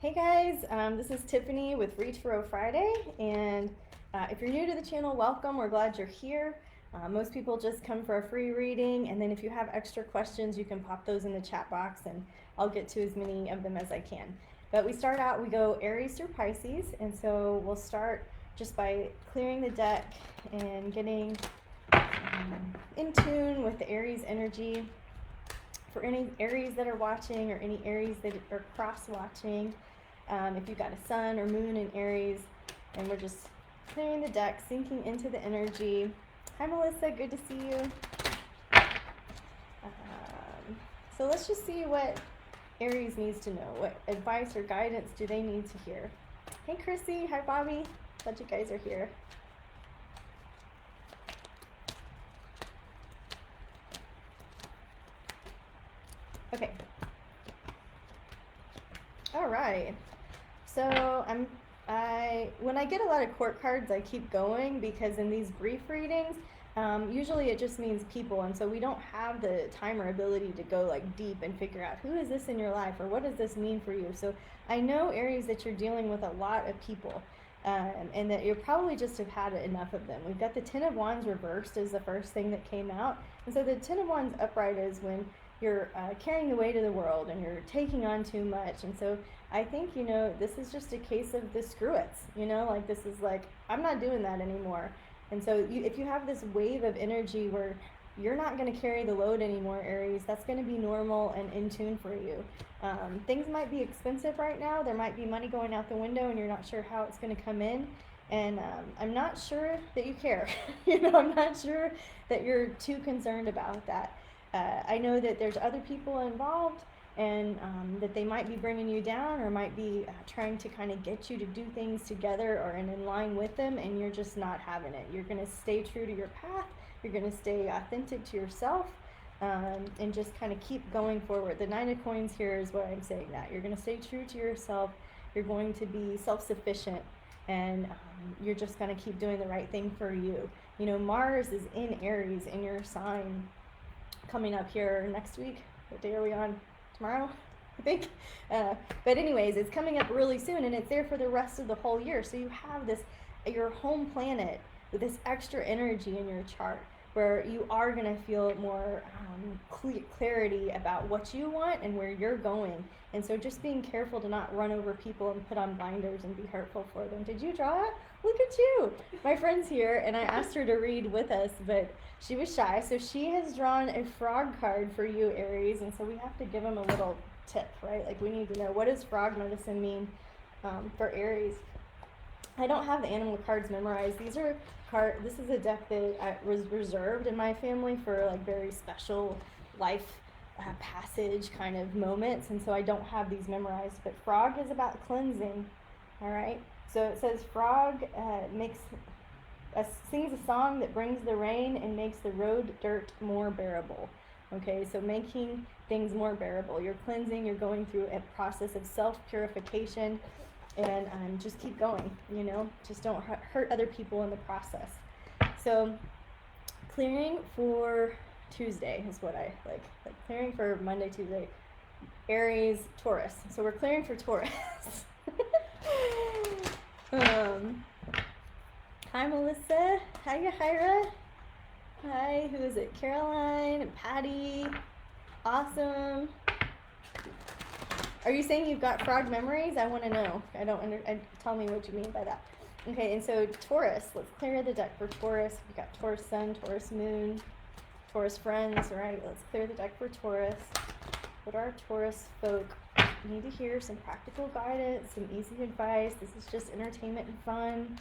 Hey guys, this is Tiffany with Reach for Friday, and if you're new to the channel, welcome. We're glad you're here. Most people just come for a free reading, and then if you have extra questions, you can pop those in the chat box, and I'll get to as many of them as I can. But we start out, we go Aries through Pisces, and so we'll start just by clearing the deck and getting in tune with the Aries energy. For any Aries that are watching or any Aries that are cross-watching, if you've got a sun or moon in Aries, and we're just clearing the deck, sinking into the energy. Hi Melissa, good to see you. So let's just see what Aries needs to know. What advice or guidance do they need to hear? Hey Chrissy, hi Bobby, glad you guys are here. Okay. All right. So when I get a lot of court cards, I keep going because in these brief readings, usually it just means people, and so we don't have the time or ability to go like deep and figure out who is this in your life or what does this mean for you. So I know Aries that you're dealing with a lot of people, and that you probably just have had enough of them. We've got the Ten of Wands reversed as the first thing that came out, and so the Ten of Wands upright is when you're carrying the weight of the world and you're taking on too much. And so I think, this is just a case of the screw-its, like this is like, I'm not doing that anymore. And so if you have this wave of energy where you're not going to carry the load anymore, Aries, that's going to be normal and in tune for you. Things might be expensive right now. There might be money going out the window and you're not sure how it's going to come in. And I'm not sure that you care. I'm not sure that you're too concerned about that. I know that there's other people involved, and that they might be bringing you down or might be trying to kind of get you to do things together or in line with them, and you're just not having it. You're going to stay true to your path. You're going to stay authentic to yourself, and just kind of keep going forward. The Nine of Coins here is what I'm saying, that you're going to stay true to yourself. You're going to be self-sufficient, and you're just going to keep doing the right thing for you. Mars is in Aries, in your sign, coming up here next week. What day are we on? Tomorrow, I think. But anyways, it's coming up really soon, and it's there for the rest of the whole year. So you have this, your home planet with this extra energy in your chart where you are going to feel more clarity about what you want and where you're going. And so just being careful to not run over people and put on blinders and be hurtful for them. Did you draw it? Look at you. My friend's here, and I asked her to read with us, but she was shy. So she has drawn a frog card for you, Aries, and so we have to give them a little tip, right? Like, we need to know, what does frog medicine mean for Aries? I don't have the animal cards memorized. This is a deck that was reserved in my family for like very special life passage kind of moments, and so I don't have these memorized. But frog is about cleansing, all right? So it says frog sings a song that brings the rain and makes the road dirt more bearable. Okay, so making things more bearable. You're cleansing, you're going through a process of self-purification, and just keep going, just don't hurt other people in the process. So clearing for Tuesday is what I like clearing for Monday, Tuesday, Aries, Taurus. So we're clearing for Taurus. Hi Melissa, hi Yahira, hi, who is it, Caroline, Patty, awesome. Are you saying you've got frog memories? I want to know. Tell me what you mean by that. Okay, and so Taurus, let's clear the deck for Taurus. We've got Taurus Sun, Taurus Moon, Taurus Friends, right? Let's clear the deck for Taurus. What our Taurus folk need to hear, some practical guidance, some easy advice. This is just entertainment and fun.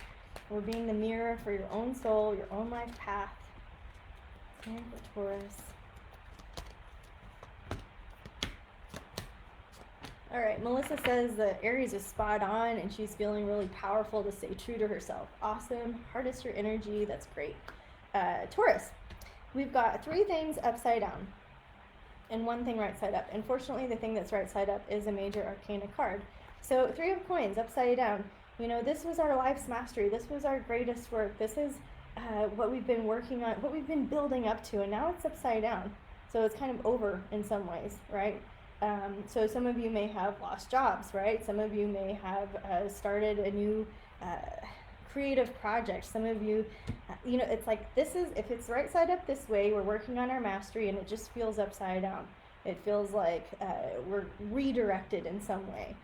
We're being the mirror for your own soul, your own life path. Clearing for Taurus. All right, Melissa says that Aries is spot on and she's feeling really powerful to stay true to herself. Awesome. Harness your energy. That's great. Taurus, we've got 3 things upside down and 1 thing right side up. Unfortunately, the thing that's right side up is a major arcana card. So 3 of coins upside down. This was our life's mastery. This was our greatest work. This is what we've been working on, what we've been building up to, and now it's upside down. So it's kind of over in some ways, right? So some of you may have lost jobs, right? Some of you may have started a new creative project. Some of you, it's like if it's right side up this way, we're working on our mastery and it just feels upside down. It feels like we're redirected in some way.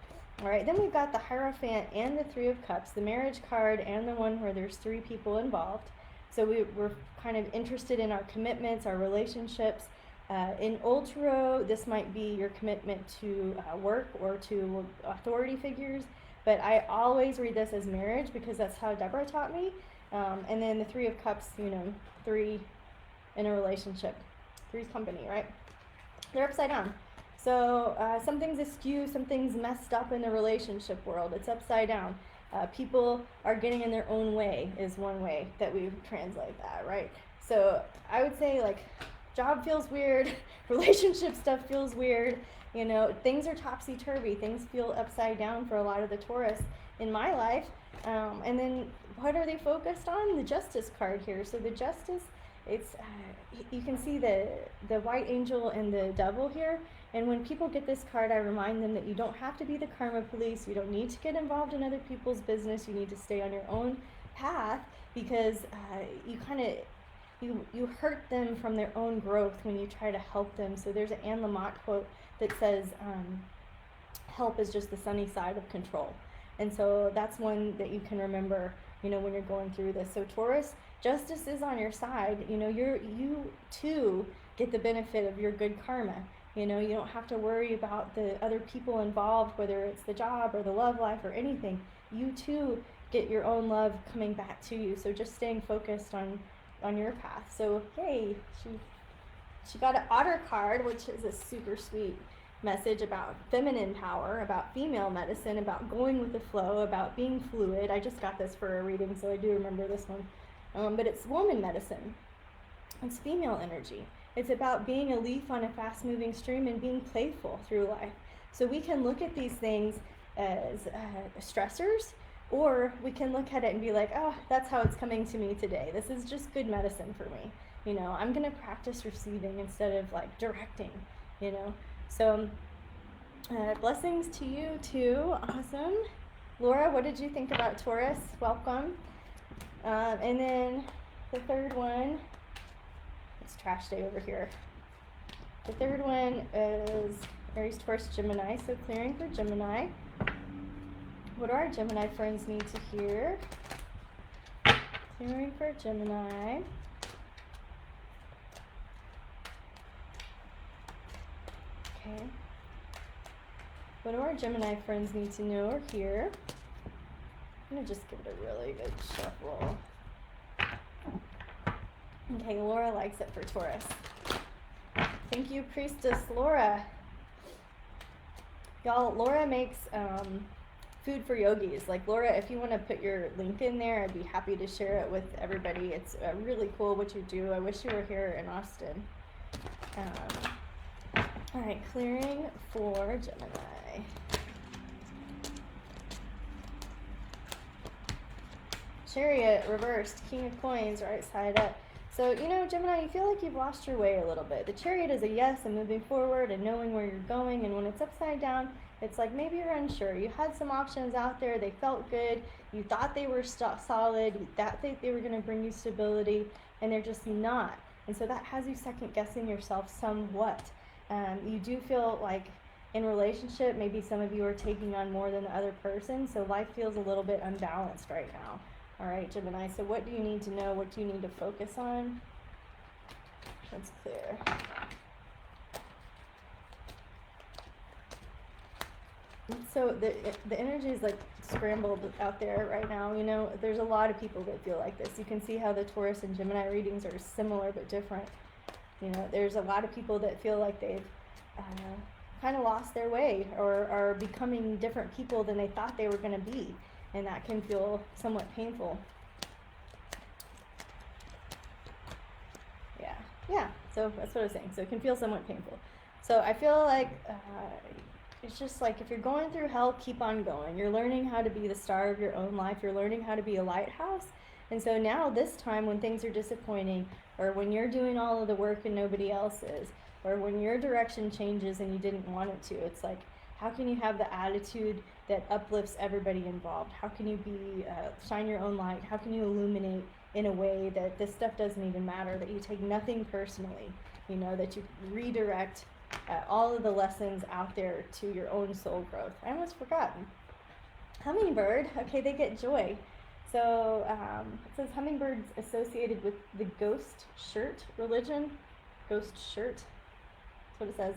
All right, then we've got the Hierophant and the Three of Cups, the marriage card and the one where there's 3 people involved. So we're kind of interested in our commitments, our relationships. In Old Tarot, this might be your commitment to work or to authority figures, but I always read this as marriage because that's how Deborah taught me. And then the Three of Cups, 3 in a relationship. 3's company, right? They're upside down. So something's askew, something's messed up in the relationship world. It's upside down. People are getting in their own way is one way that we translate that, right? So I would say like job feels weird, relationship stuff feels weird, things are topsy-turvy, things feel upside down for a lot of the Taurus in my life. And then what are they focused on? The Justice card here. So the Justice, it's you can see the white angel and the devil here. And when people get this card, I remind them that you don't have to be the karma police. You don't need to get involved in other people's business. You need to stay on your own path because you hurt them from their own growth when you try to help them. So there's an Anne Lamott quote that says, help is just the sunny side of control. And so that's one that you can remember, when you're going through this. So Taurus, justice is on your side. You too get the benefit of your good karma. You don't have to worry about the other people involved, whether it's the job or the love life or anything. You too get your own love coming back to you. So just staying focused on your path. So hey, she got an Otter card, which is a super sweet message about feminine power, about female medicine, about going with the flow, about being fluid. I just got this for a reading, so I do remember this one. But it's woman medicine. It's female energy. It's about being a leaf on a fast-moving stream and being playful through life. So we can look at these things as stressors, or we can look at it and be like, oh, that's how it's coming to me today. This is just good medicine for me. I'm going to practice receiving instead of like directing, So blessings to you too. Awesome. Laura, what did you think about Taurus? Welcome. And then the third one, it's trash day over here. The third one is Aries, Taurus, Gemini. So clearing for Gemini. What do our Gemini friends need to hear? Clearing for Gemini. Okay. What do our Gemini friends need to know or hear? I'm going to just give it a really good shuffle. Okay, Laura likes it for Taurus. Thank you, Priestess Laura. Y'all, Laura makes food for yogis. Like, Laura, if you want to put your link in there, I'd be happy to share it with everybody. It's really cool what you do. I wish you were here in Austin. All right, clearing for Gemini. Chariot reversed, King of Coins right side up. So, Gemini, you feel like you've lost your way a little bit. The Chariot is a yes and moving forward and knowing where you're going. And when it's upside down, it's like maybe you're unsure. You had some options out there. They felt good. You thought they were solid. You thought they were going to bring you stability, and they're just not. And so that has you second guessing yourself somewhat. You do feel like in relationship, maybe some of you are taking on more than the other person. So life feels a little bit unbalanced right now. All right, Gemini, so what do you need to know? What do you need to focus on? That's clear. So the energy is like scrambled out there right now. There's a lot of people that feel like this. You can see how the Taurus and Gemini readings are similar but different. There's a lot of people that feel like they've kind of lost their way or are becoming different people than they thought they were going to be. And that can feel somewhat painful. Yeah, so that's what I was saying. So it can feel somewhat painful. So I feel like it's just like if you're going through hell, keep on going. You're learning how to be the star of your own life. You're learning how to be a lighthouse. And so now this time when things are disappointing or when you're doing all of the work and nobody else is, or when your direction changes and you didn't want it to. It's like, how can you have the attitude that uplifts everybody involved? How can you be shine your own light? How can you illuminate in a way that this stuff doesn't even matter, that you take nothing personally, you know, that you redirect all of the lessons out there to your own soul growth. I almost forgot. Hummingbird, okay, they get joy. So it says hummingbirds associated with the ghost shirt religion. Ghost shirt, that's what it says.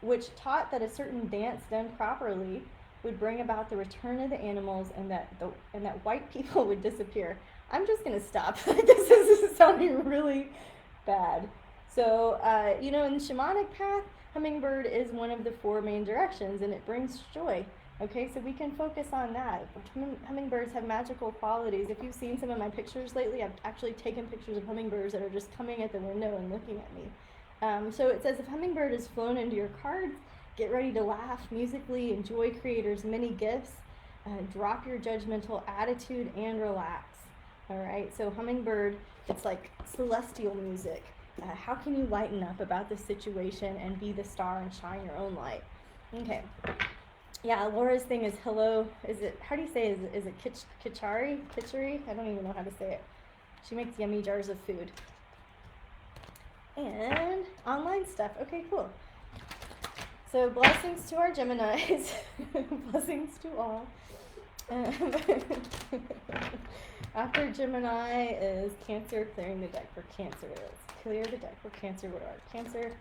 Which taught that a certain dance done properly would bring about the return of the animals, and that white people would disappear. I'm just gonna stop. This is sounding really bad. So you know, in the shamanic path, hummingbird is one of the 4 main directions, and it brings joy. Okay, so we can focus on that. Hummingbirds have magical qualities. If you've seen some of my pictures lately, I've actually taken pictures of hummingbirds that are just coming at the window and looking at me. So it says, if hummingbird is flown into your cards, get ready to laugh musically, enjoy creators' many gifts, drop your judgmental attitude, and relax. All right, so hummingbird, it's like celestial music. How can you lighten up about the situation and be the star and shine your own light? Okay. Yeah, Laura's thing is hello. Is it, how do you say, is it Kitchari? I don't even know how to say it. She makes yummy jars of food. And online stuff. Okay, cool. So blessings to our Geminis. Blessings to all. After Gemini is Cancer, clearing the deck for Cancer. Let's clear the deck for Cancer. What are Cancer,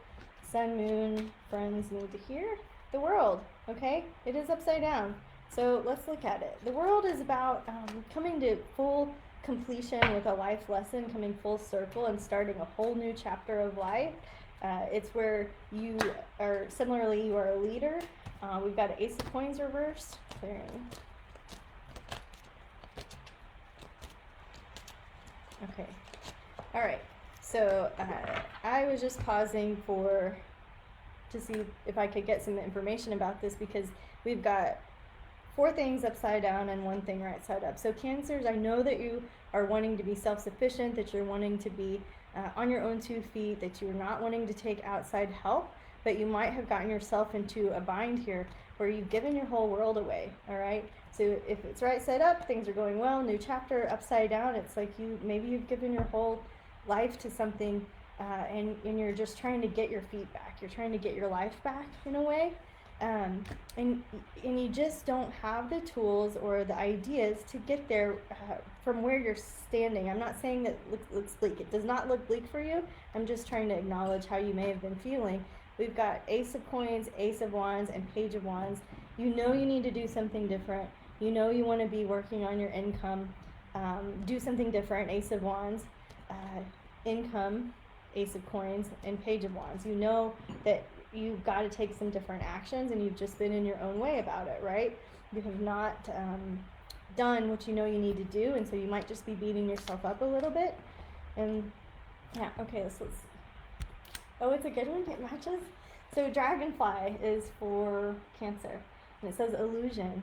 Sun, Moon, friends need to hear? The world, okay? It is upside down. So let's look at it. The world is about coming to full completion with a life lesson, coming full circle and starting a whole new chapter of life. It's where you are, similarly, you are a leader. We've got an Ace of Coins reversed. Clearing. Okay. All right. So I was just pausing to see if I could get some information about this, because we've got 4 things upside down and 1 thing right side up. So Cancers, I know that you are wanting to be self-sufficient, that you're wanting to be on your own 2 feet, that you're not wanting to take outside help, but you might have gotten yourself into a bind here where you've given your whole world away, all right? So if it's right side up, things are going well, new chapter. Upside down, it's like maybe you've given your whole life to something and you're just trying to get your feet back. You're trying to get your life back in a way. And you just don't have the tools or the ideas to get there from where you're standing. I'm not saying that looks bleak. It does not look bleak for you. I'm just trying to acknowledge how you may have been feeling. We've got Ace of Coins, Ace of Wands, and Page of Wands. You know you need to do something different. You know you want to be working on your income. Do something different. Ace of Wands, income, Ace of Coins, and Page of Wands. You know that you've got to take some different actions, and you've just been in your own way about it, right? You have not done what you know you need to do, and so you might just be beating yourself up a little bit. And yeah, okay, let's oh, it's a good one, it matches. So Dragonfly is for Cancer, and it says illusion.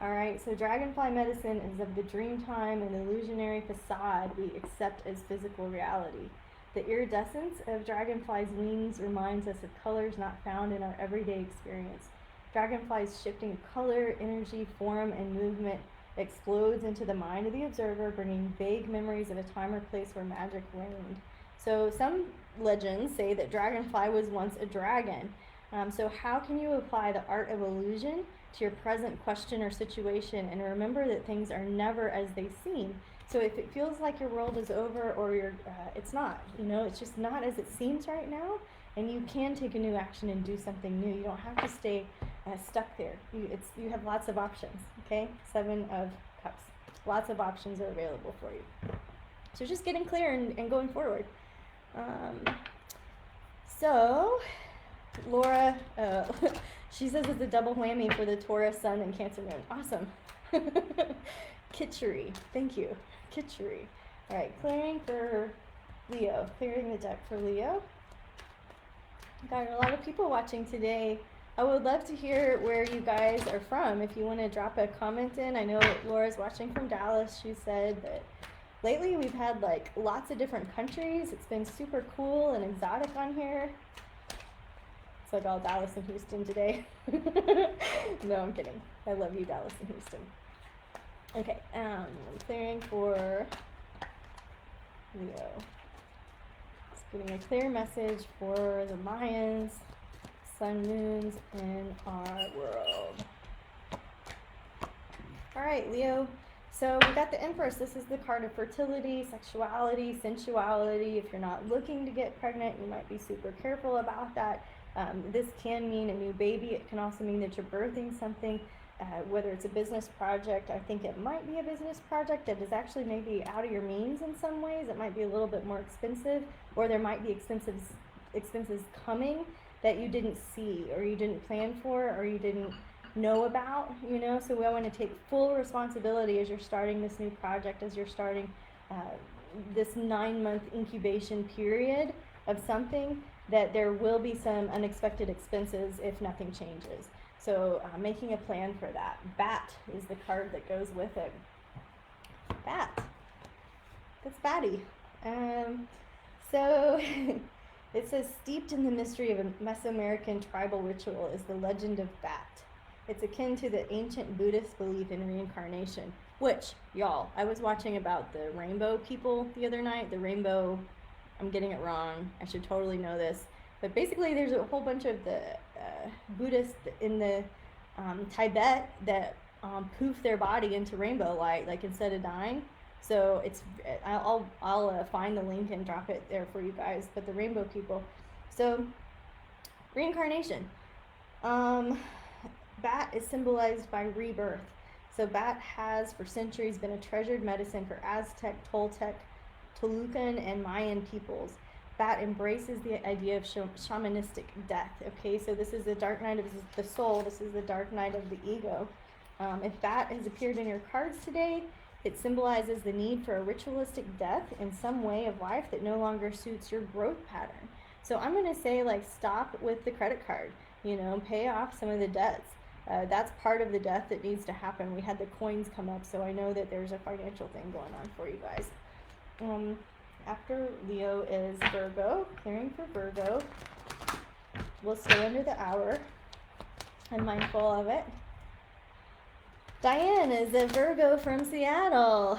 All right, so Dragonfly medicine is of the dream time and illusionary facade we accept as physical reality. The iridescence of dragonfly's wings reminds us of colors not found in our everyday experience. Dragonfly's shifting of color, energy, form, and movement explodes into the mind of the observer, bringing vague memories of a time or place where magic reigned. So some legends say that Dragonfly was once a dragon. So how can you apply the art of illusion to your present question or situation and remember that things are never as they seem? So if it feels like your world is over or it's not, it's just not as it seems right now, and you can take a new action and do something new. You don't have to stay stuck there. You have lots of options, okay? 7 of Cups. Lots of options are available for you. So just getting clear and going forward. So Laura, she says it's a double whammy for the Taurus Sun and Cancer Moon. Awesome. Kitchery. Thank you. Kitchery. All right, clearing for Leo. Clearing the deck for Leo. Got a lot of people watching today. I would love to hear where you guys are from. If you want to drop a comment in. I know Laura's watching from Dallas. She said that lately we've had like lots of different countries. It's been super cool and exotic on here. It's like all Dallas and Houston today. No, I'm kidding. I love you, Dallas and Houston. Okay, clearing for Leo. Just getting a clear message for the Mayans, sun, moons in our world. All right, Leo. So we got the Empress. This is the card of fertility, sexuality, sensuality. If you're not looking to get pregnant, you might be super careful about that. This can mean a new baby. It can also mean that you're birthing something, whether it's a business project. I think it might be a business project that is actually maybe out of your means in some ways. It might be a little bit more expensive, or there might be expenses coming that you didn't see, or you didn't plan for, or you didn't know about, you know. So we want to take full responsibility as you're starting this new project, as you're starting this 9-month incubation period of something, that there will be some unexpected expenses if nothing changes. So making a plan for that. Bat is the card that goes with it. Bat. That's batty. So it says, steeped in the mystery of a Mesoamerican tribal ritual is the legend of Bat. It's akin to the ancient Buddhist belief in reincarnation, which, y'all, I was watching about the rainbow people the other night. The rainbow, I'm getting it wrong. I should totally know this. But basically, there's a whole bunch of the Buddhists in the Tibet that poof their body into rainbow light, like instead of dying. So it's, I'll find the link and drop it there for you guys. But the rainbow people. So reincarnation. Bat is symbolized by rebirth. So bat has for centuries been a treasured medicine for Aztec, Toltec, Tolucan, and Mayan peoples. Bat embraces the idea of shamanistic death. Okay, so this is the dark night of the soul. This is the dark night of the ego. If Bat has appeared in your cards today, it symbolizes the need for a ritualistic death in some way of life that no longer suits your growth pattern. So I'm going to say, like, stop with the credit card. You know, pay off some of the debts. That's part of the death that needs to happen. We had the coins come up, so I know that there's a financial thing going on for you guys. After Leo is Virgo, clearing for Virgo. We'll stay under the hour. I'm mindful of it. Diane is a Virgo from Seattle.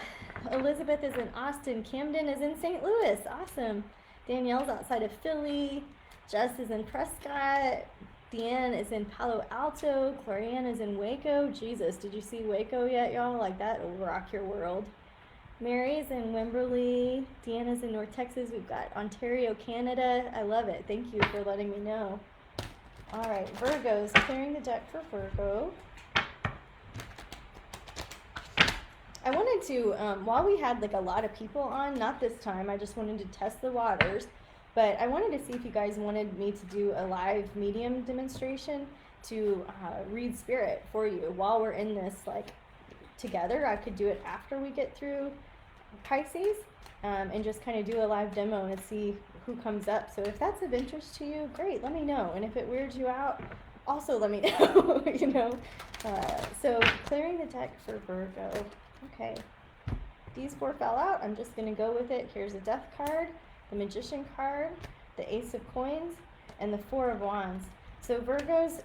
Elizabeth is in Austin. Camden is in St. Louis. Awesome. Danielle's outside of Philly. Jess is in Prescott. Deanne is in Palo Alto. Clorianne is in Waco. Jesus, did you see Waco yet, y'all? Like, that will rock your world. Mary's in Wimberley. Deanna's in North Texas. We've got Ontario, Canada. I love it. Thank you for letting me know. All right, Virgo's clearing the deck for Virgo. I wanted to, while we had like a lot of people on, not this time, I just wanted to test the waters, but I wanted to see if you guys wanted me to do a live medium demonstration to read spirit for you while we're in this like together. I could do it after we get through Pisces and just kind of do a live demo and see who comes up. So if that's of interest to you, great, let me know. And if it weirds you out, also let me know, you know. So clearing the deck for Virgo. Okay, these four fell out. I'm just going to go with it. Here's a Death card, the Magician card, the Ace of Coins, and the Four of Wands. So Virgos,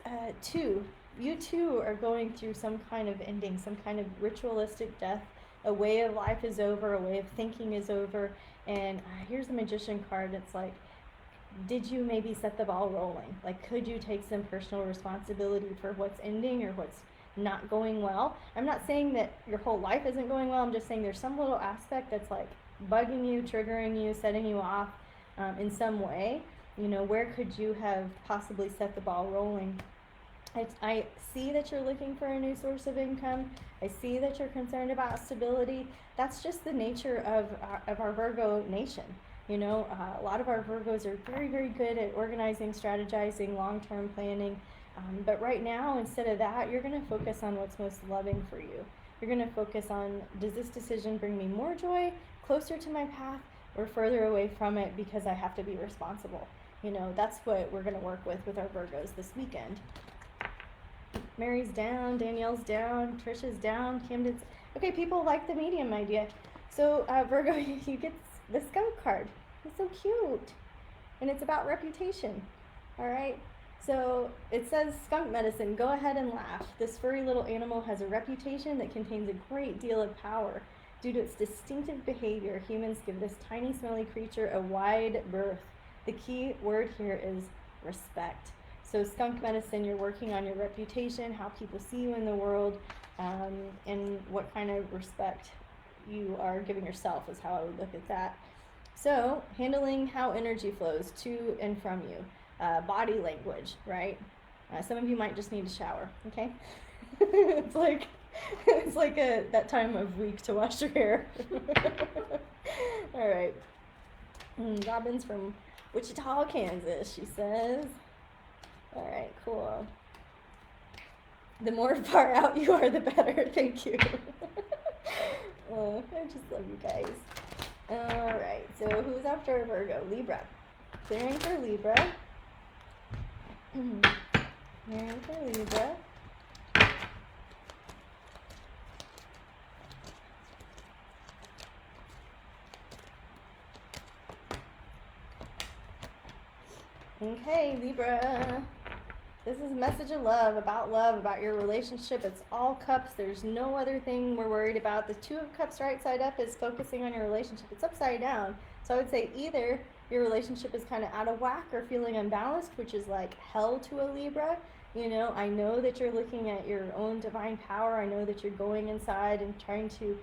you too are going through some kind of ending, some kind of ritualistic death. A way of life is over, a way of thinking is over. And here's the Magician card. It's like, did you maybe set the ball rolling? Like, could you take some personal responsibility for what's ending or what's not going well? I'm not saying that your whole life isn't going well. I'm just saying there's some little aspect that's like bugging you, triggering you, setting you off in some way. You know, where could you have possibly set the ball rolling? I see that you're looking for a new source of income. I see that you're concerned about stability. That's just the nature of our Virgo nation. You know, a lot of our Virgos are very, very good at organizing, strategizing, long-term planning. But right now, instead of that, you're going to focus on what's most loving for you. You're going to focus on, does this decision bring me more joy, closer to my path, or further away from it because I have to be responsible? You know, that's what we're going to work with our Virgos this weekend. Mary's down, Danielle's down, Trisha's down, Camden's... Okay, people like the medium idea. So Virgo, you get the skunk card. It's so cute. And it's about reputation. All right? So it says skunk medicine, go ahead and laugh. This furry little animal has a reputation that contains a great deal of power. Due to its distinctive behavior, humans give this tiny, smelly creature a wide berth. The key word here is respect. So skunk medicine, you're working on your reputation, how people see you in the world, and what kind of respect you are giving yourself is how I would look at that. So handling how energy flows to and from you. Body language, right? Some of you might just need a shower, okay? it's like that time of week to wash your hair. All right. Robin's from Wichita, Kansas, she says. All right, cool. The more far out you are, the better. Thank you. I just love you guys. All right, so who's after Virgo? Libra. Clearing for Libra. Clearing for Libra. Okay, Libra. This is a message of love, about your relationship. It's all cups. There's no other thing we're worried about. The Two of Cups right side up is focusing on your relationship. It's upside down. So I would say either your relationship is kind of out of whack or feeling unbalanced, which is like hell to a Libra. You know, I know that you're looking at your own divine power. I know that you're going inside and trying to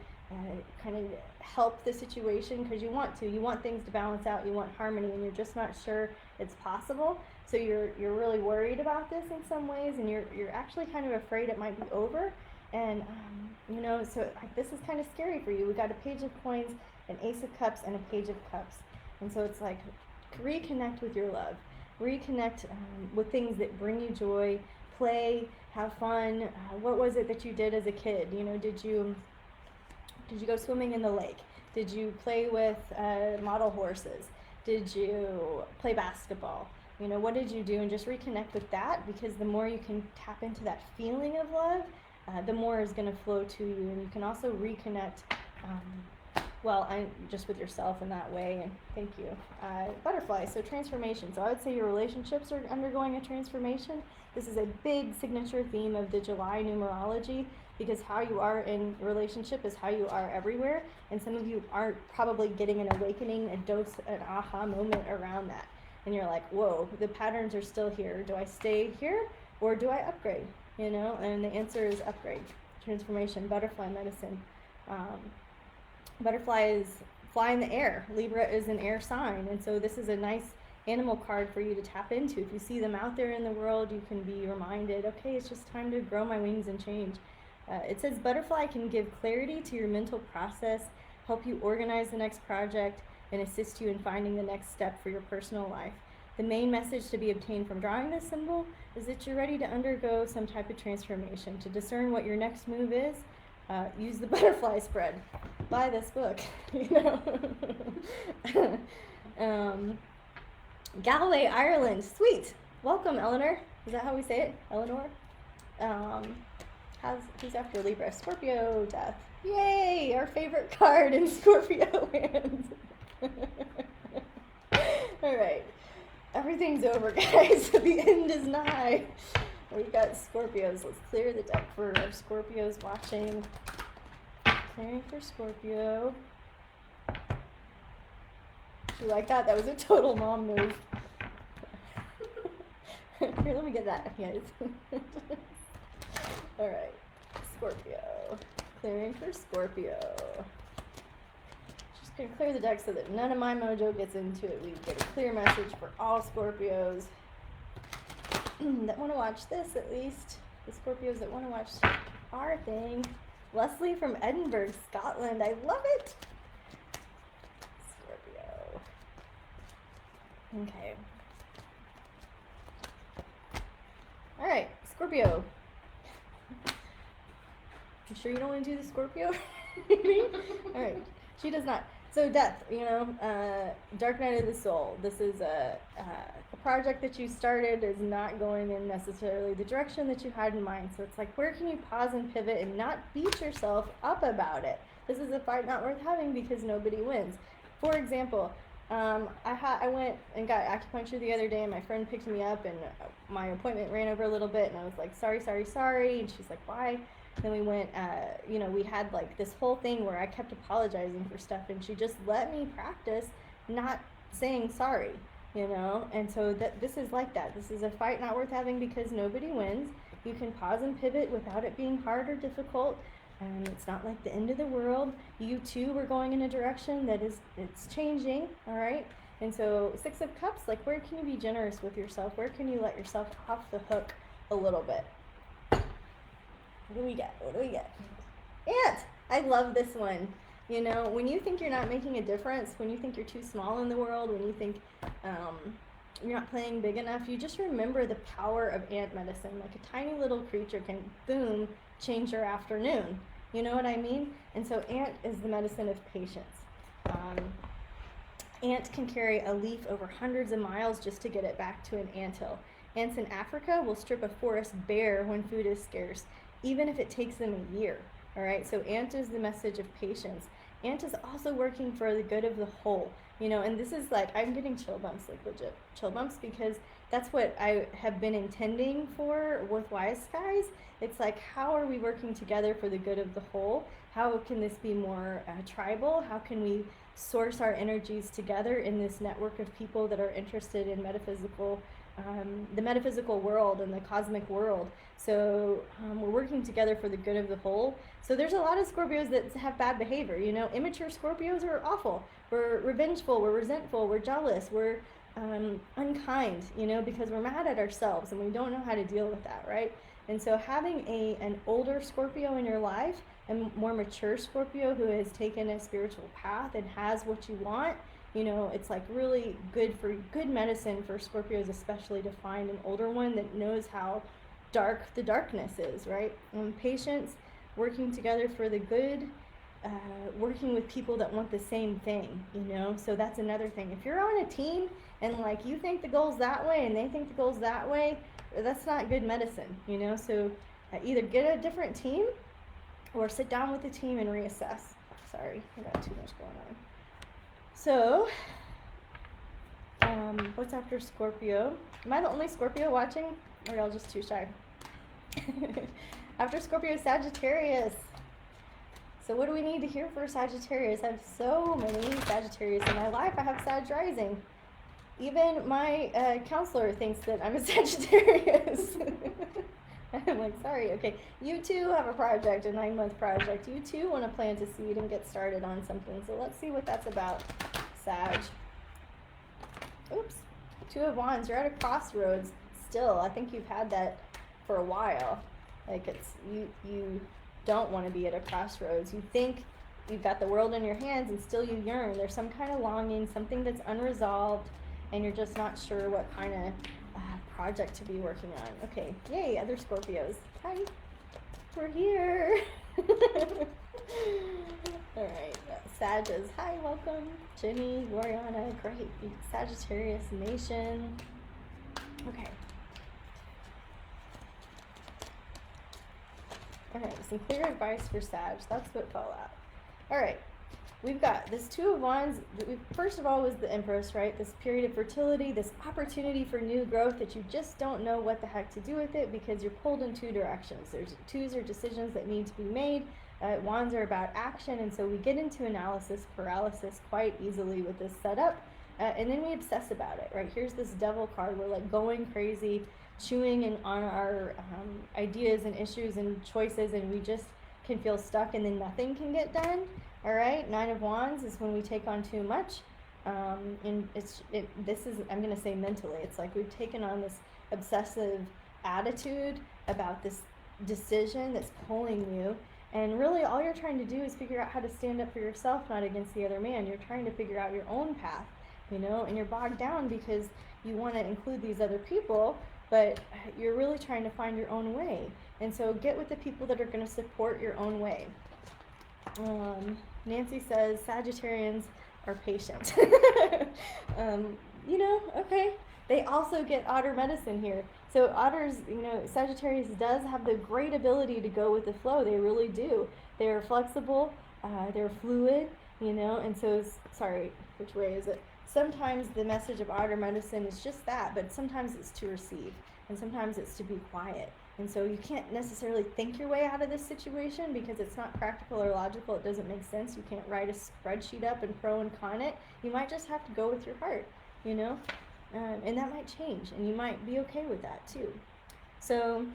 kind of help the situation because you want to. You want things to balance out. You want harmony, and you're just not sure it's possible. So you're really worried about this in some ways, and you're actually kind of afraid it might be over. And you know, so this is kind of scary for you. We got a Page of Coins, an Ace of Cups, and a Page of Cups. And so it's like reconnect with your love, reconnect with things that bring you joy, play, have fun. What was it that you did as a kid? You know, did you go swimming in the lake? Did you play with model horses? Did you play basketball? You know, what did you do? And just reconnect with that, because the more you can tap into that feeling of love, the more is going to flow to you. And you can also reconnect, just with yourself in that way. And thank you. Butterfly, so transformation. So I would say your relationships are undergoing a transformation. This is a big signature theme of the July numerology, because how you are in a relationship is how you are everywhere. And some of you are probably getting an awakening, an aha moment around that. And you're like, whoa, the patterns are still here. Do I stay here or do I upgrade? You know, and the answer is upgrade, transformation, butterfly medicine. Butterflies fly in the air. Libra is an air sign. And so this is a nice animal card for you to tap into. If you see them out there in the world, you can be reminded, okay, it's just time to grow my wings and change. It says butterfly can give clarity to your mental process, help you organize the next project, and assist you in finding the next step for your personal life. The main message to be obtained from drawing this symbol is that you're ready to undergo some type of transformation. To discern what your next move is, use the butterfly spread. Buy this book, you know. Galway, Ireland. Sweet. Welcome, Eleanor. Is that how we say it? Eleanor? Who's after Libra? Scorpio, death. Yay! Our favorite card in Scorpio land. All right. Everything's over, guys. The end is nigh. We've got Scorpios. Let's clear the deck for our Scorpios watching. Clearing for Scorpio. You like that? That was a total mom move. Here, let me get that, guys. All right. Scorpio. Clearing for Scorpio. Just going to clear the deck so that none of my mojo gets into it. We get a clear message for all Scorpios that want to watch this, at least. The Scorpios that want to watch our thing. Leslie from Edinburgh, Scotland. I love it. Scorpio. Okay. All right, Scorpio. You sure you don't want to do the Scorpio reading? All right, she does not. So death, dark night of the soul. This is a project that you started is not going in necessarily the direction that you had in mind. So it's like, where can you pause and pivot and not beat yourself up about it? This is a fight not worth having because nobody wins. For example, I went and got acupuncture the other day, and my friend picked me up, and my appointment ran over a little bit, and I was like, sorry, and she's like, why? Then we went, we had like this whole thing where I kept apologizing for stuff, and she just let me practice not saying sorry, and so this is like that. This is a fight not worth having because nobody wins. You can pause and pivot without it being hard or difficult. It's not like the end of the world. You too were going in a direction that it's changing, all right? And so 6 of Cups, like, where can you be generous with yourself? Where can you let yourself off the hook a little bit? What do we get? Ant! I love this one. When you think you're not making a difference, when you think you're too small in the world, when you think you're not playing big enough, you just remember the power of ant medicine. Like, a tiny little creature can, boom, change your afternoon. You know what I mean? And so ant is the medicine of patience. Ant can carry a leaf over hundreds of miles just to get it back to an anthill. Ants in Africa will strip a forest bare when food is scarce, even if it takes them a year. All right, so ant is the message of patience. Ant is also working for the good of the whole. And this is like, I'm getting chill bumps, like legit chill bumps, because that's what I have been intending for with Wise Skies. It's like, how are we working together for the good of the whole? How can this be more tribal? How can we source our energies together in this network of people that are interested in the metaphysical world and the cosmic world? So we're working together for the good of the whole. So there's a lot of Scorpios that have bad behavior. Immature Scorpios are awful. We're revengeful, we're resentful, we're jealous, we're unkind, because we're mad at ourselves and we don't know how to deal with that, right? And so having an older Scorpio in your life, a more mature Scorpio who has taken a spiritual path and has what you want, it's like really good medicine for Scorpios, especially to find an older one that knows how dark the darkness is, right? Patience, working together for the good, working with people that want the same thing, so that's another thing. If you're on a team and like you think the goal's that way and they think the goal's that way, that's not good medicine, so either get a different team or sit down with the team and reassess. Sorry, I got too much going on. So what's after Scorpio? Am I the only Scorpio watching, or are y'all just too shy? After Scorpio, Sagittarius. So what do we need to hear for Sagittarius? I have so many Sagittarius in my life. I have Sag rising. Even my counselor thinks that I'm a Sagittarius. I'm like, sorry, okay. You too have a project, a 9-month project. You too want to plant a seed and get started on something. So let's see what that's about, Sag. Oops. 2 of Wands. You're at a crossroads still. I think you've had that for a while. Like, it's you don't want to be at a crossroads. You think you've got the world in your hands and still you yearn. There's some kind of longing, something that's unresolved, and you're just not sure what kind of project to be working on. Okay, yay, other Scorpios. Hi, we're here. All right, Sages. Hi, welcome. Jenny, Gloriana, great. Sagittarius Nation. Okay. All right, some clear advice for Sag. That's what fell out. All right, we've got this 2 of Wands. First of all was the Empress, right? This period of fertility, this opportunity for new growth that you just don't know what the heck to do with it because you're pulled in 2 directions. There's 2s are decisions that need to be made. Wands are about action, and so we get into analysis paralysis quite easily with this setup. And then we obsess about it, right? Here's this Devil card. We're like going crazy, chewing on our ideas and issues and choices, and we just can feel stuck and then nothing can get done. All right, 9 of Wands is when we take on too much. And this is, I'm going to say mentally, it's like we've taken on this obsessive attitude about this decision that's pulling you. And really all you're trying to do is figure out how to stand up for yourself, not against the other man. You're trying to figure out your own path, and you're bogged down because you want to include these other people, but you're really trying to find your own way. And so get with the people that are going to support your own way. Nancy says, Sagittarians are patient. You know, okay. They also get otter medicine here. So otters, you know, Sagittarius does have the great ability to go with the flow. They really do. They're flexible. They're fluid, you know, and so, sorry, which way is it? Sometimes the message of otter medicine is just that, but sometimes it's to receive, and sometimes it's to be quiet. And so you can't necessarily think your way out of this situation because it's not practical or logical. It doesn't make sense. You can't write a spreadsheet up and pro and con it. You might just have to go with your heart, you know? And that might change, and you might be okay with that too. So,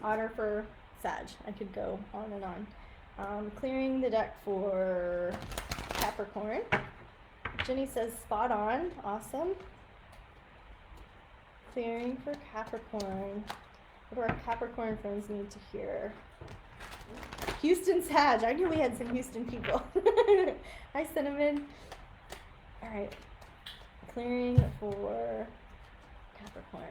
otter for Sag. I could go on and on. Clearing the deck for Capricorn. Jenny says spot on. Awesome. Clearing for Capricorn. What do our Capricorn friends need to hear? Houston Sag. I knew we had some Houston people. Hi, Cinnamon. All right. Clearing for Capricorn.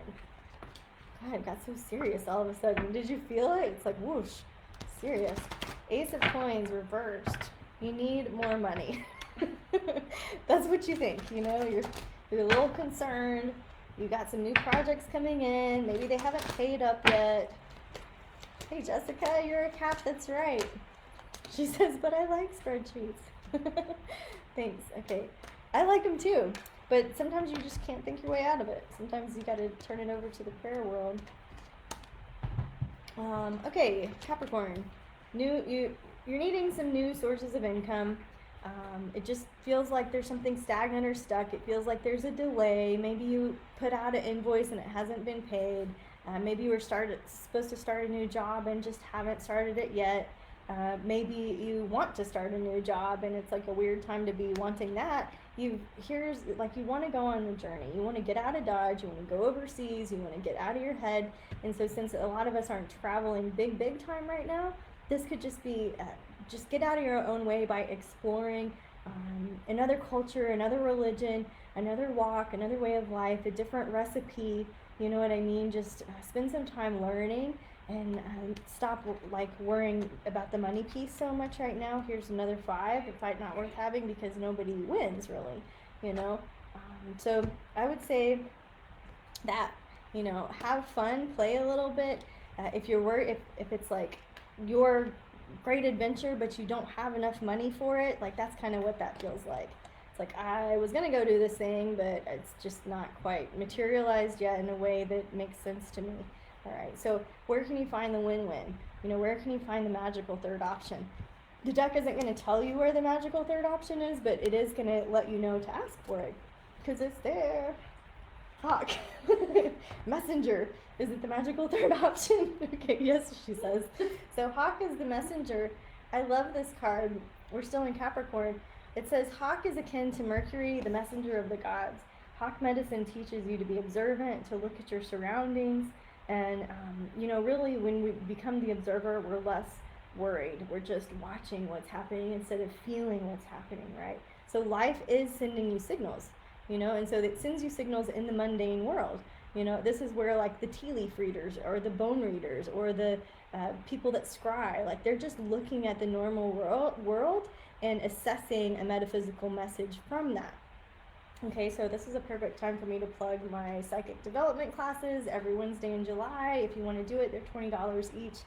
God, it got so serious all of a sudden. Did you feel it? It's like whoosh. Serious. Ace of Coins reversed. You need more money. That's what you think, you know, you're a little concerned. You got some new projects coming in. Maybe they haven't paid up yet. Hey, Jessica, you're a Cap, that's right. She says, but I like spreadsheets. Thanks. Okay. I like them too, but sometimes you just can't think your way out of it. Sometimes you got to turn it over to the prayer world. Okay, Capricorn. You're needing some new sources of income. It just feels like there's something stagnant or stuck. It feels like there's a delay. Maybe you put out an invoice and it hasn't been paid. Maybe you were supposed to start a new job and just haven't started it yet. Maybe you want to start a new job and it's like a weird time to be wanting that. You want to go on the journey. You want to get out of Dodge. You want to go overseas. You want to get out of your head. And so since a lot of us aren't traveling big time right now, this could just be just get out of your own way by exploring another culture, another religion, another walk, another way of life, a different recipe. You know what I mean? Just spend some time learning and stop like worrying about the money piece so much right now. Here's another 5, a fight not worth having because nobody wins really, you know? So I would say that, you know, have fun, play a little bit. If you're worried, if it's like your great adventure but you don't have enough money for it, like that's kind of what that feels like. It's like I was gonna go do this thing but it's just not quite materialized yet in a way that makes sense to me. All right, so where can you find the win-win? You know, where can you find the magical third option? The deck isn't going to tell you where the magical third option is, but it is going to let you know to ask for it because it's there. Hawk. Messenger. Is it the magical third option? Okay, yes, she says. So Hawk is the messenger. I love this card. We're still in Capricorn. It says Hawk is akin to Mercury, the messenger of the gods. Hawk medicine teaches you to be observant, to look at your surroundings. And, you know, really when we become the observer, we're less worried. We're just watching what's happening instead of feeling what's happening, right? So life is sending you signals, you know, and so it sends you signals in the mundane world. You know, this is where like the tea leaf readers or the bone readers or the people that scry, like they're just looking at the normal world and assessing a metaphysical message from that. Okay, so this is a perfect time for me to plug my psychic development classes every Wednesday in July. If you want to do it, they're $20 each.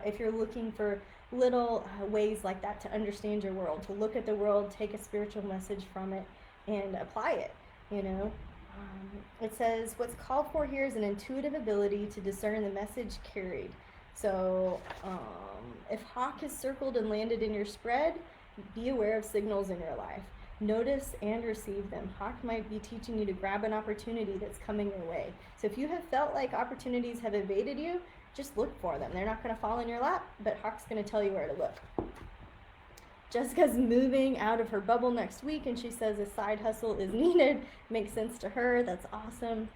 If you're looking for little ways like that to understand your world, to look at the world, take a spiritual message from it, and apply it, you know. It says, what's called for here is an intuitive ability to discern the message carried. So if Hawk is circled and landed in your spread, be aware of signals in your life. Notice and receive them. Hawk might be teaching you to grab an opportunity that's coming your way. So if you have felt like opportunities have evaded you, just look for them. They're not going to fall in your lap, but Hawk's going to tell you where to look. Jessica's moving out of her bubble next week, and she says a side hustle is needed. Makes sense to her. That's awesome.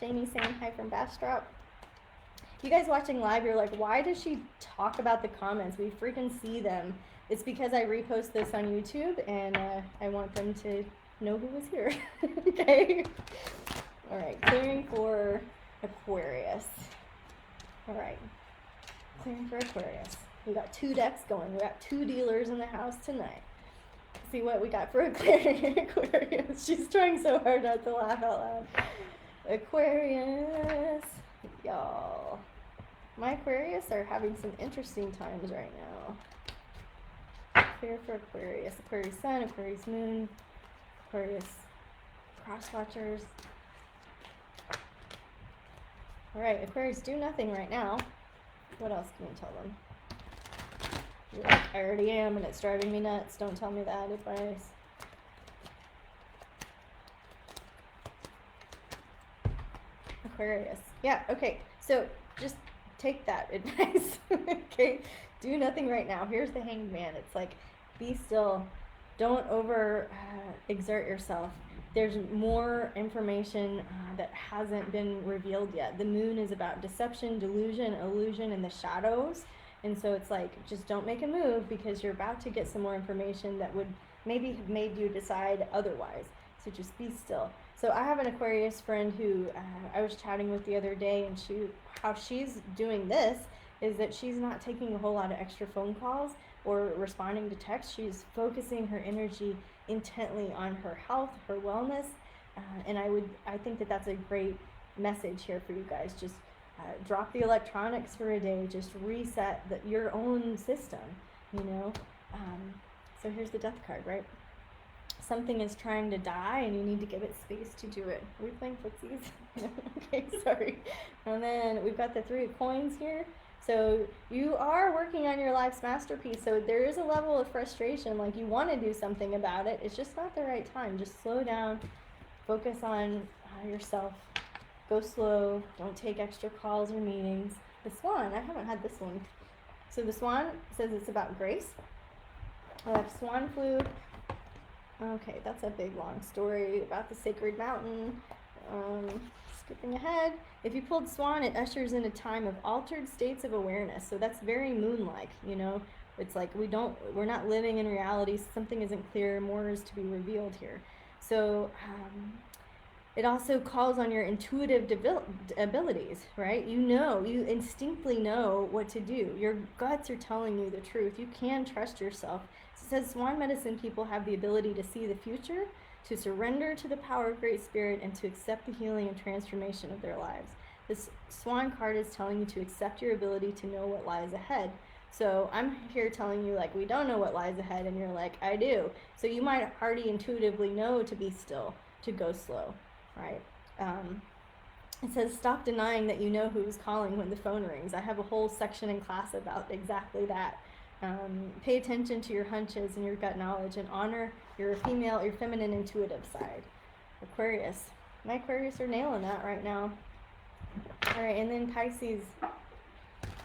Jamie saying hi from Bastrop. You guys watching live, you're like, why does she talk about the comments? We freaking see them. It's because I repost this on YouTube, and I want them to know who was here. Okay? All right, clearing for Aquarius. All right, clearing for Aquarius. We got 2 decks going. We got 2 dealers in the house tonight. see what we got for Aquarius. She's trying so hard not to laugh out loud. Aquarius, y'all. My Aquarius are having some interesting times right now. Clear for Aquarius. Aquarius Sun, Aquarius Moon, Aquarius Cross Watchers. Alright, Aquarius, do nothing right now. What else can you tell them? You're like, I already am and it's driving me nuts. Don't tell me that advice. Aquarius. Yeah, okay. So just take that advice. Okay? Do nothing right now. Here's the Hanged Man. It's like, be still. Don't over exert yourself. There's more information that hasn't been revealed yet. The moon is about deception, delusion, illusion, and the shadows. And so it's like, just don't make a move because you're about to get some more information that would maybe have made you decide otherwise. So just be still. So I have an Aquarius friend who I was chatting with the other day, and how she's doing this is that she's not taking a whole lot of extra phone calls or responding to text. She's focusing her energy intently on her health, her wellness, and I think that that's a great message here for you guys. Just drop the electronics for a day. Just reset your own system, you know. So here's the Death card, right? Something is trying to die and you need to give it space to do it. Are we playing footsies? Okay, sorry. And then we've got the 3 of coins here. So you are working on your life's masterpiece. So there is a level of frustration, like you want to do something about it. It's just not the right time. Just slow down, focus on yourself, go slow, don't take extra calls or meetings. The Swan, I haven't had this one. So the Swan says it's about grace. I have Swan flu. Okay, that's a big long story about the sacred mountain. Skipping ahead, if you pulled Swan, it ushers in a time of altered states of awareness. So that's very moon-like, you know. It's like we're not living in reality. Something isn't clear. More is to be revealed here. So it also calls on your intuitive abilities, right? You instinctively know what to do. Your guts are telling you the truth. You can trust yourself. It says Swan medicine people have the ability to see the future, to surrender to the power of Great Spirit, and to accept the healing and transformation of their lives. This Swan card is telling you to accept your ability to know what lies ahead. So I'm here telling you, like, we don't know what lies ahead, and you're like, I do. So you might already intuitively know to be still, to go slow, right? It says, stop denying that you know who's calling when the phone rings. I have a whole section in class about exactly that. Pay attention to your hunches and your gut knowledge, and honor your feminine intuitive side. Aquarius. My Aquarius are nailing that right now. All right, and then Pisces.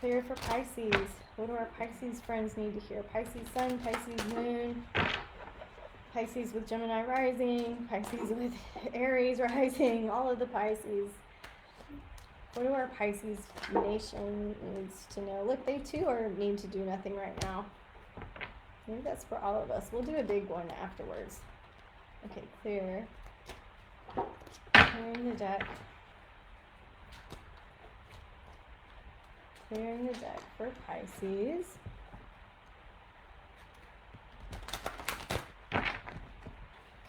Clear for Pisces. What do our Pisces friends need to hear? Pisces Sun, Pisces Moon, Pisces with Gemini rising, Pisces with Aries rising, all of the Pisces. What do our Pisces nation needs to know? Look, they too need to do nothing right now. Maybe that's for all of us. We'll do a big one afterwards. Okay, clear. Clearing the deck. Clearing the deck for Pisces.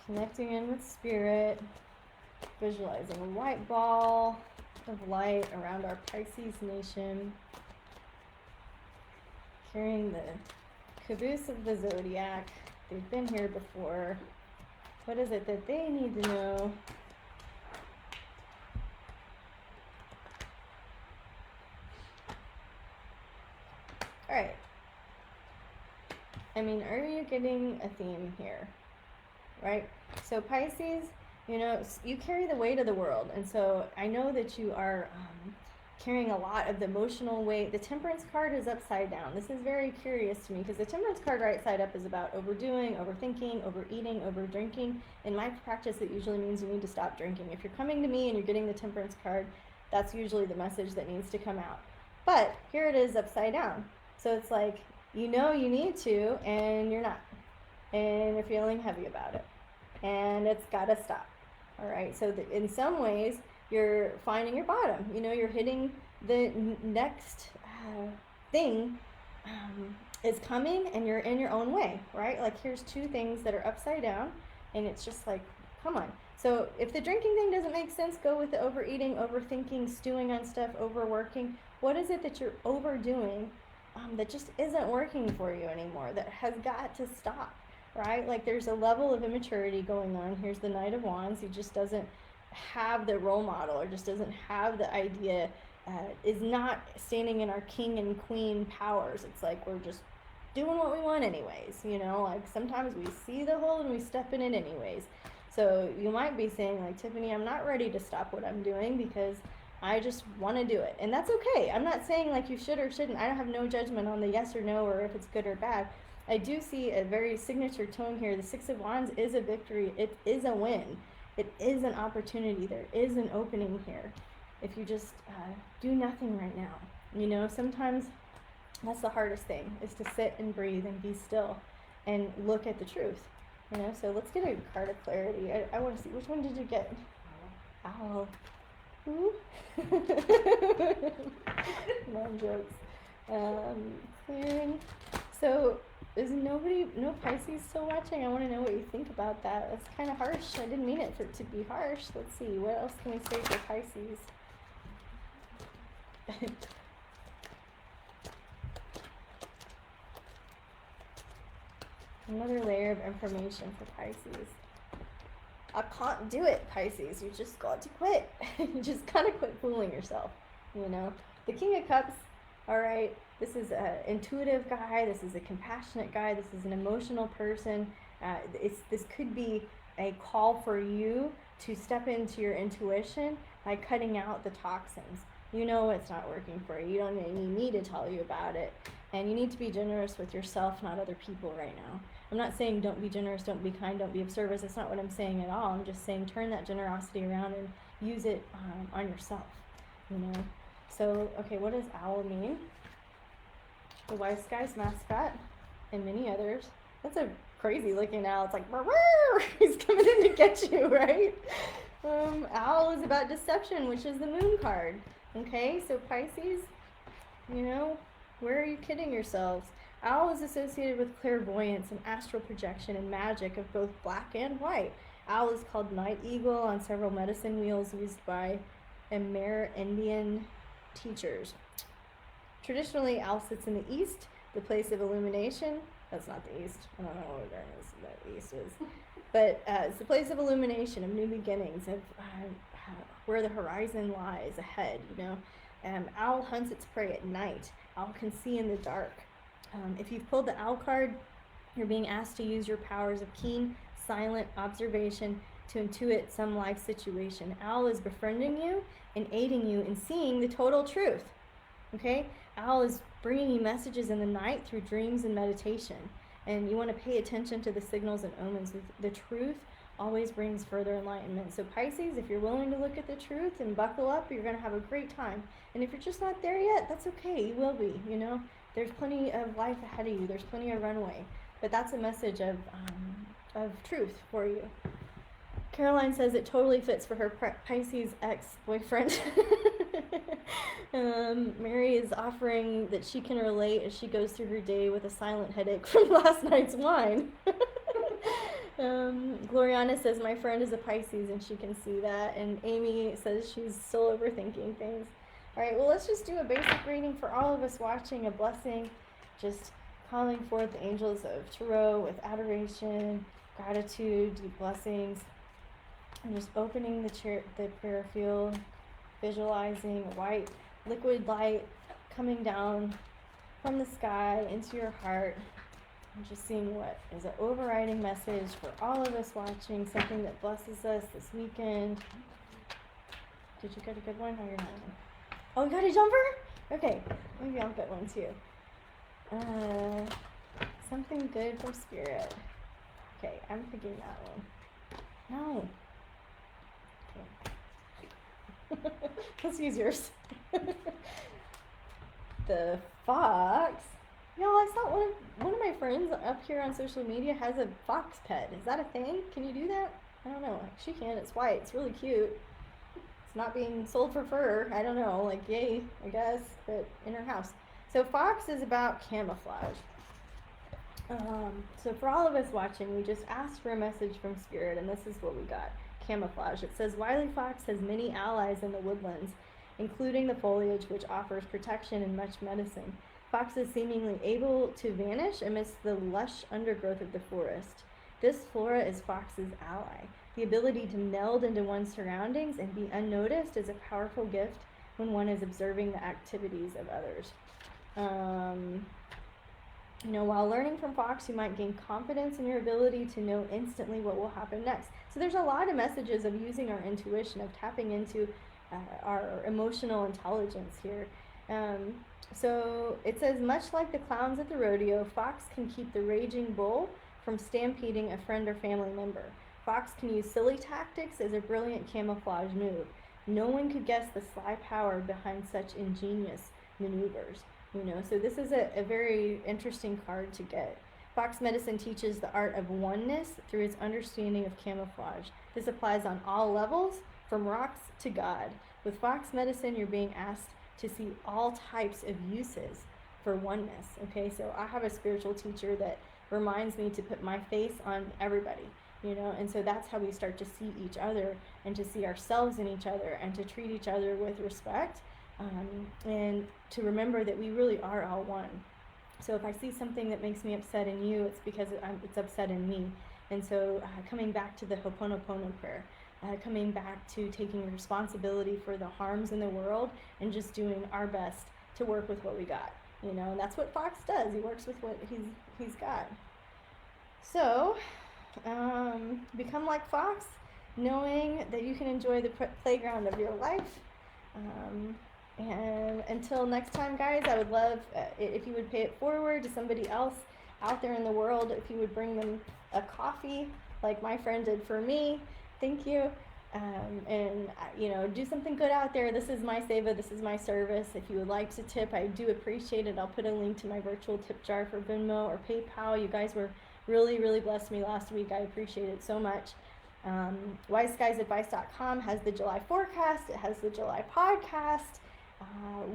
Connecting in with spirit. Visualizing a white ball of light around our Pisces nation. Carrying the caboose of the zodiac. They've been here before. What is it that they need to know? All right. I mean, are you getting a theme here? Right? So Pisces, you know, you carry the weight of the world. And so I know that you are carrying a lot of the emotional weight. The Temperance card is upside down. This is very curious to me because the Temperance card right side up is about overdoing, overthinking, overeating, overdrinking. In my practice, it usually means you need to stop drinking. If you're coming to me and you're getting the Temperance card, that's usually the message that needs to come out. But here it is upside down. So it's like, you know you need to, and you're not. And you're feeling heavy about it. And it's got to stop. All right, so in some ways, you're finding your bottom. You know, you're hitting the next thing is coming and you're in your own way, right? Like here's two things that are upside down and it's just like, come on. So if the drinking thing doesn't make sense, go with the overeating, overthinking, stewing on stuff, overworking. What is it that you're overdoing that just isn't working for you anymore, that has got to stop, right? Like there's a level of immaturity going on. Here's the Knight of Wands. He just doesn't have the role model or just doesn't have the idea, is not standing in our king and queen powers. It's like we're just doing what we want anyways, you know, like sometimes we see the hole and we step in it anyways. So you might be saying like, Tiffany, I'm not ready to stop what I'm doing because I just want to do it. And that's okay. I'm not saying like you should or shouldn't. I don't have no judgment on the yes or no or if it's good or bad. I do see a very signature tone here. The Six of Wands is a victory. It is a win. It is an opportunity. There is an opening here. If you just do nothing right now. You know, sometimes that's the hardest thing, is to sit and breathe and be still and look at the truth. You know, so let's get a card of clarity. I want to see, which one did you get? Owl. Who? No jokes. Clearing. So, is no Pisces still watching? I want to know what you think about that. That's kind of harsh. I didn't mean it for it to be harsh. Let's see, what else can we say for Pisces? Another layer of information for Pisces. I can't do it, Pisces. You just got to quit. You just gotta quit fooling yourself, you know? The King of Cups, all right, this is an intuitive guy. This is a compassionate guy. This is an emotional person. This could be a call for you to step into your intuition by cutting out the toxins. You know it's not working for you. You don't need me to tell you about it. And you need to be generous with yourself, not other people right now. I'm not saying don't be generous, don't be kind, don't be of service. That's not what I'm saying at all. I'm just saying turn that generosity around and use it on yourself, you know. So, okay, what does owl mean? The wise guy's mascot and many others. That's a crazy looking owl. It's like, burr, burr. He's coming in to get you, right? Owl is about deception, which is the moon card. Okay, so Pisces, you know, where are you kidding yourselves? Owl is associated with clairvoyance and astral projection and magic of both black and white. Owl is called night eagle on several medicine wheels used by Amerindian teachers. Traditionally, owl sits in the east, the place of illumination. That's not the east. I don't know what that east is. But it's the place of illumination, of new beginnings, of where the horizon lies ahead, you know. Owl hunts its prey at night. Owl can see in the dark. If you've pulled the owl card, you're being asked to use your powers of keen, silent observation to intuit some life situation. Owl is befriending you and aiding you in seeing the total truth. Okay? Owl is bringing you messages in the night through dreams and meditation. And you want to pay attention to the signals and omens. The truth always brings further enlightenment. So Pisces, if you're willing to look at the truth and buckle up, you're going to have a great time. And if you're just not there yet, that's okay. You will be, you know. There's plenty of life ahead of you. There's plenty of runway. But that's a message of truth for you. Caroline says it totally fits for her Pisces ex-boyfriend. Mary is offering that she can relate as she goes through her day with a silent headache from last night's wine. Gloriana says my friend is a Pisces and she can see that. And Amy says she's still overthinking things. All right, well, let's just do a basic reading for all of us watching. A blessing, just calling forth the angels of Tarot with adoration, gratitude, deep blessings. I'm just opening the prayer field, visualizing white liquid light coming down from the sky into your heart. I'm just seeing what is an overriding message for all of us watching, something that blesses us this weekend. Did you get a good one? Or you're not? Oh, you got a jumper? Okay, maybe I'll get one too. Something good from Spirit. Okay, I'm picking that one. No. Okay. Let's use yours. The fox. Y'all, I saw one of my friends up here on social media has a fox pet. Is that a thing? Can you do that? I don't know. She can. It's white. It's really cute. It's not being sold for fur. I don't know. Like, yay, I guess. But in her house. So fox is about camouflage. So for all of us watching, we just asked for a message from Spirit, and this is what we got. Camouflage. It says, Wily Fox has many allies in the woodlands, including the foliage, which offers protection and much medicine. Fox is seemingly able to vanish amidst the lush undergrowth of the forest. This flora is Fox's ally. The ability to meld into one's surroundings and be unnoticed is a powerful gift when one is observing the activities of others. While learning from Fox, you might gain confidence in your ability to know instantly what will happen next. So there's a lot of messages of using our intuition, of tapping into our emotional intelligence here. So it says, much like the clowns at the rodeo, Fox can keep the raging bull from stampeding a friend or family member. Fox can use silly tactics as a brilliant camouflage move. No one could guess the sly power behind such ingenious maneuvers. So this is a very interesting card to get. Fox medicine teaches the art of oneness through its understanding of camouflage. This applies on all levels, from rocks to God. With Fox medicine, you're being asked to see all types of uses for oneness. Okay, so I have a spiritual teacher that reminds me to put my face on everybody, and so that's how we start to see each other and to see ourselves in each other and to treat each other with respect. And to remember that we really are all one. So if I see something that makes me upset in you, it's because it's upset in me. And so coming back to the Ho'oponopono prayer, coming back to taking responsibility for the harms in the world and just doing our best to work with what we got. And that's what Fox does. He works with what he's got. So become like Fox, knowing that you can enjoy the playground of your life. And until next time, guys, I would love if you would pay it forward to somebody else out there in the world, if you would bring them a coffee like my friend did for me. Thank you. And do something good out there. This is my seva. This is my service. If you would like to tip, I do appreciate it. I'll put a link to my virtual tip jar for Venmo or PayPal. You guys were really, really blessed me last week. I appreciate it so much. WiseSkiesAdvice.com has the July forecast. It has the July podcast.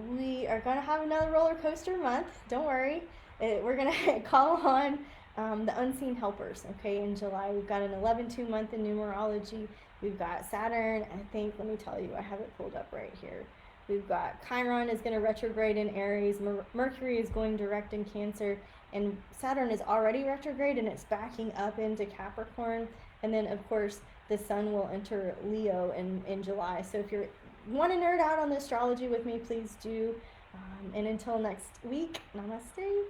We are going to have another roller coaster month. Don't worry. We're going to call on the unseen helpers, okay, in July. We've got an 11-2 month in numerology. We've got Saturn, I think, let me tell you, I have it pulled up right here. We've got Chiron is going to retrograde in Aries. Mercury is going direct in Cancer. And Saturn is already retrograde and it's backing up into Capricorn. And then, of course, the sun will enter Leo in July. So if you want to nerd out on the astrology with me, please do. And until next week, namaste.